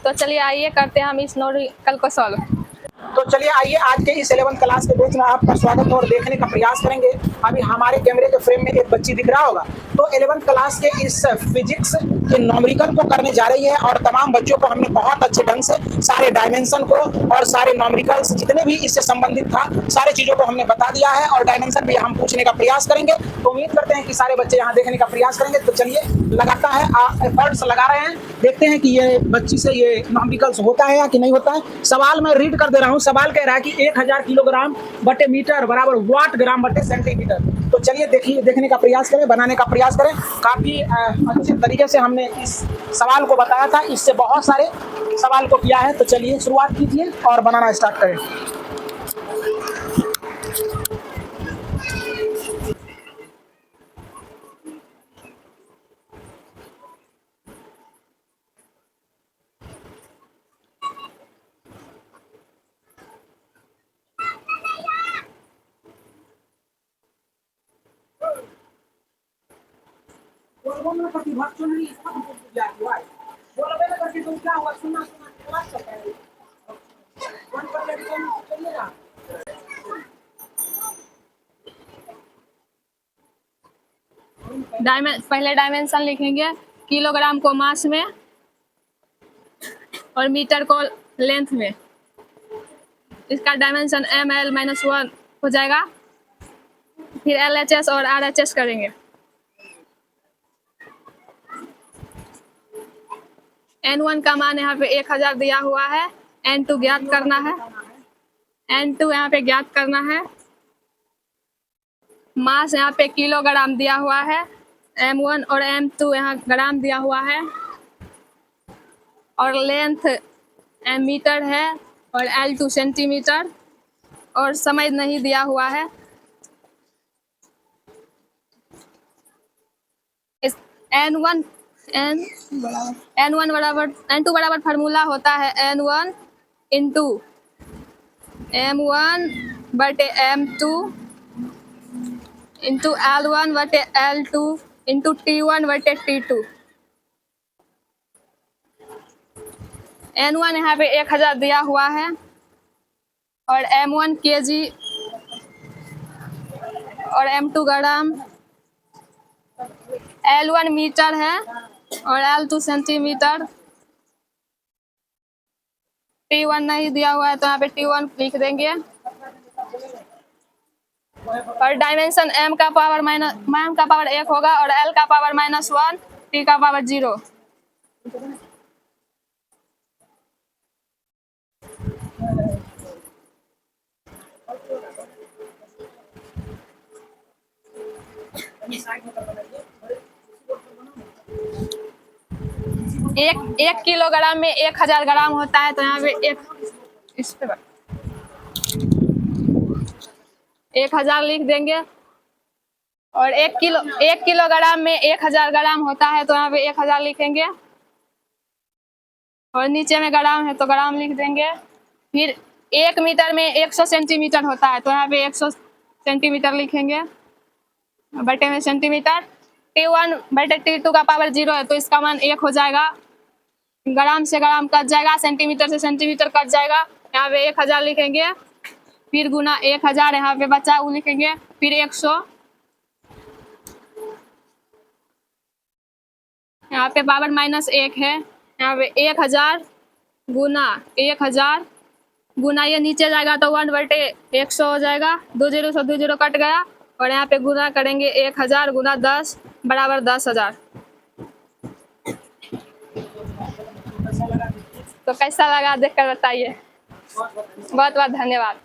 तो चलिए आइए करते हैं हम इस न्यूमेरिकल को सॉल्व। तो चलिए आइए आज के इस 11th क्लास के बैच में आपका स्वागत है और देखने का प्रयास करेंगे। अभी हमारे कैमरे के फ्रेम में एक बच्ची दिख रहा होगा। तो 11th क्लास के इस फिजिक्स के न्यूमेरिकल को करने जा रही है और तमाम बच्चों को हमने बहुत अच्छे ढंग से सारे डायमेंशन को और सारे न्यूमेरिकल्स जितने भी इससे संबंधित था सारी चीज़ों को हमने बता दिया है और डायमेंशन भी हम पूछने का प्रयास करेंगे। तो उम्मीद करते हैं कि सारे बच्चे यहाँ देखने का प्रयास करेंगे। तो चलिए लगाता है एफर्ट्स लगा रहे हैं, देखते हैं कि ये बच्ची से ये न्यूमेरिकल्स होता है या कि नहीं होता है। सवाल मैं रीड कर दे रहा हूँ। सवाल कह रहा है कि 1000 किलोग्राम बटे मीटर बराबर वाट ग्राम बटे सेंटीमीटर। तो चलिए देखने का प्रयास करें, बनाने का प्रयास करें। काफी अच्छे तरीके से हमने इस सवाल को बताया था, इससे बहुत सारे सवाल को किया है। तो चलिए शुरुआत कीजिए और बनाना स्टार्ट करें। पहले डायमेंशन लिखेंगे, किलोग्राम को मास में और मीटर को लेंथ में। इसका डायमेंशन ml-1 हो जाएगा। फिर LHS और RHS करेंगे। N1 का मान यहाँ पे 1000 दिया हुआ है। N2 ज्ञात करना है। N2 यहाँ पे ज्ञात करना है। मास यहाँ पे किलोग्राम दिया हुआ है। M1 और M2 यहाँ ग्राम दिया हुआ है और लेंथ मीटर है और L2 सेंटीमीटर और समय नहीं दिया हुआ है। इस N2 बराबर फार्मूला होता है N1 इंटू M1 बटे M2 इंटू L1 बटे L2 इंटू T1 बटे T2। N1 यहाँ पे 1000 दिया हुआ है और M1 kg और M2 ग्राम, L1 मीटर है और L2 सेंटीमीटर। T1 नहीं दिया हुआ है तो यहाँ पे T1 लिख देंगे और डायमेंशन m का पावर 1 होगा और l का पावर -1, t का पावर 0। एक किलोग्राम में 1000 ग्राम होता है तो यहाँ पे 1000 लिख देंगे और 1 किलोग्राम में 1000 ग्राम होता है तो यहाँ पे 1000 लिखेंगे और नीचे में ग्राम है तो ग्राम लिख देंगे। फिर 1 मीटर में 100 सेंटीमीटर होता है तो यहाँ पे 100 सेंटीमीटर लिखेंगे बटे में सेंटीमीटर। T1 बटे T2 का पावर 0 है तो इसका मान 1 हो जाएगा। ग्राम से ग्राम कट जाएगा, सेंटीमीटर से सेंटीमीटर कट जाएगा। यहाँ पे 1000 लिखेंगे, फिर गुना 1000 यहाँ पे बचा वो लिखेंगे, फिर 100 यहाँ पे पावर -1 है। यहाँ पे 1000 गुना ये नीचे जाएगा तो 1 बटे 100 हो जाएगा। 2 0 से 2 0 कट गया और यहाँ पे गुना करेंगे 1000 गुना 10 बराबर 10,000। तो कैसा लगा देख कर बताइए। बहुत बहुत धन्यवाद।